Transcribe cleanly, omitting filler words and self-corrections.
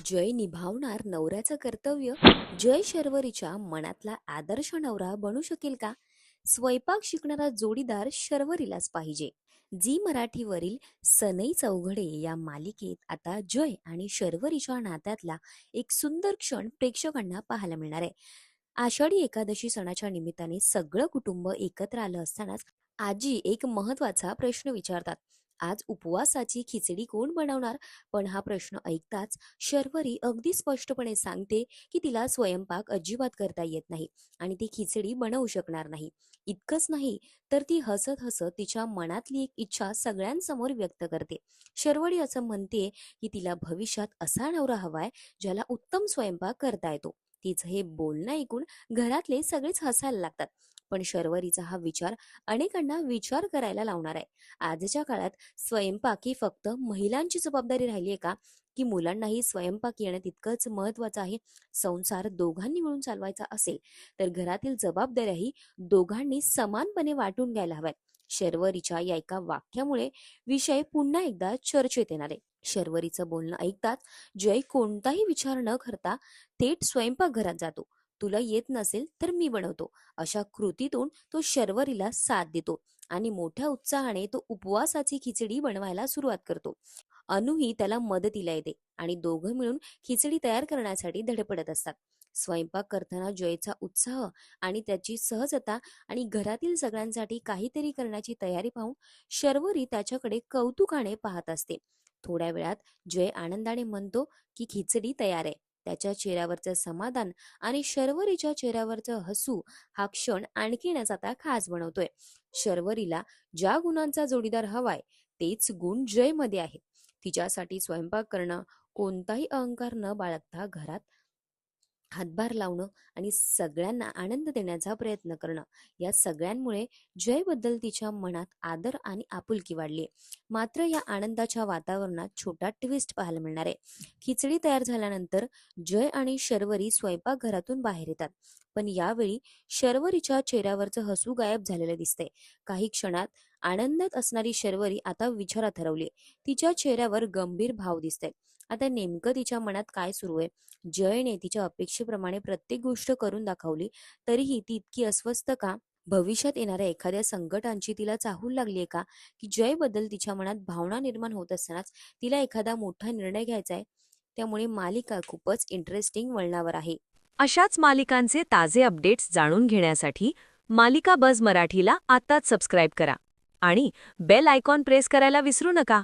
जय निभावणार नवऱ्याचं कर्तव्य. जय शर्वरीच्या मनातला आदर्श नवरा बनू शकेल का? स्वयंपाक शिकणारा जोडीदार शर्वरीलाच पाहिजे. झी मराठीवरील सनई चौघडे या मालिकेत आता जय आणि शर्वरीच्या नात्यातला एक सुंदर क्षण प्रेक्षकांना पाहायला मिळणार आहे. आषाढी एकादशी सणाच्या निमित्ताने सगळं कुटुंब एकत्र आलं असतानाच आजी एक महत्वाचा प्रश्न विचारतात. आज उपवासाची खिचडी कोण बनवणार? पण हा प्रश्न ऐकताच शर्वरी अगदी स्पष्टपणे सांगते की तिला स्वयंपाक अजिबात करता येत नाही आणि ती खिचडी बनवू शकणार नाही. इतकंच नाही तर ती हसत हसत तिच्या मनातली एक इच्छा सगळ्यांसमोर व्यक्त करते. शर्वरी असं म्हणते की तिला भविष्यात असा नवरा हवाय ज्याला उत्तम स्वयंपाक करता येतो. तिचं हे बोलणं ऐकून घरातले सगळेच हसायला लागतात. पण शर्वरीचा हा विचार अनेकांना विचार करायला लावणार आहे. आजच्या काळात स्वयंपाक ही फक्त महिलांची जबाबदारी राहिली आहे का? की मुलांनाही स्वयंपाक येणं तितकंच महत्वाचं आहे? संसार दोघांनी मिळून चालवायचा असेल तर घरातील जबाबदाऱ्याही दोघांनी समानपणे वाटून घ्यायला हव्यात. शर्वरीच्या या एका वाक्यामुळे विषय पुन्हा एकदा चर्चेत येणार आहे. शर्वरीचं बोलणं ऐकताच जय कोणताही विचार न करता थेट स्वयंपाकघरात जातो. तुला येत नसेल तर मी बनवतो, अशा कृतीतून तो शर्वरीला साथ देतो आणि मोठ्या उत्साहाने तो उपवासाची खिचडी बनवायला सुरुवात करतो. अनुही त्याला मदतीला येते आणि दोघं मिळून खिचडी तयार करण्यासाठी धडपडत असतात. स्वयंपाक करताना जयचा उत्साह आणि त्याची सहजता आणि घरातील सगळ्यांसाठी काहीतरी करण्याची तयारी पाहून शर्वरी त्याच्याकडे कौतुकाने पाहत असते. थोड्या वेळात जय आनंदाने म्हणतो की खिचडी तयार आहे. त्याच्या चेहऱ्यावरचं समाधान आणि शर्वरीच्या चेहऱ्यावरचं हसू हा क्षण आणखीनच आता खास बनवतोय. शर्वरीला ज्या गुणांचा जोडीदार हवाय तेच गुण जयमध्ये आहेत. तिच्यासाठी स्वयंपाक करणं, कोणताही अहंकार न बाळगता घरात हातभार लावणं आणि सगळ्यांना आनंद देण्याचा प्रयत्न करणं, या सगळ्यांमुळे जयबद्दल तिच्या मनात आदर आणि आपुलकी वाढली. मात्र या आनंदाच्या वातावरणात छोटा ट्विस्ट पाहायला मिळणार आहे. खिचडी तयार झाल्यानंतर जय आणि शर्वरी स्वयंपाकघरातून बाहेर येतात. पण यावेळी शर्वरीच्या चेहऱ्यावरचं हसू गायब झालेलं दिसतंय. काही क्षणात आनंदात असणारी शर्वरी आता विचारात हरवली. तिच्या चेहऱ्यावर गंभीर भाव दिसतंय. आता नेमकं तिच्या मनात काय सुरू आहे? जयने तिच्या अपेक्षेप्रमाणे प्रत्येक गोष्ट करून दाखवली, तरीही ती इतकी अस्वस्थ का? भविष्यात येणाऱ्या एखाद्या संकटांची तिला चाहूल लागली आहे का? की जयबद्दल तिच्या मनात भावना निर्माण होत असतानाच तिला एखादा मोठा निर्णय घ्यायचा आहे? त्यामुळे मालिका खूपच इंटरेस्टिंग वळणावर आहे. अशाच मालिकांचे ताजे अपडेट्स जाणून घेण्यासाठी मालिका बझ मराठीला आत्ताच सबस्क्राईब करा आणि बेल आयकॉन प्रेस करायला विसरू नका.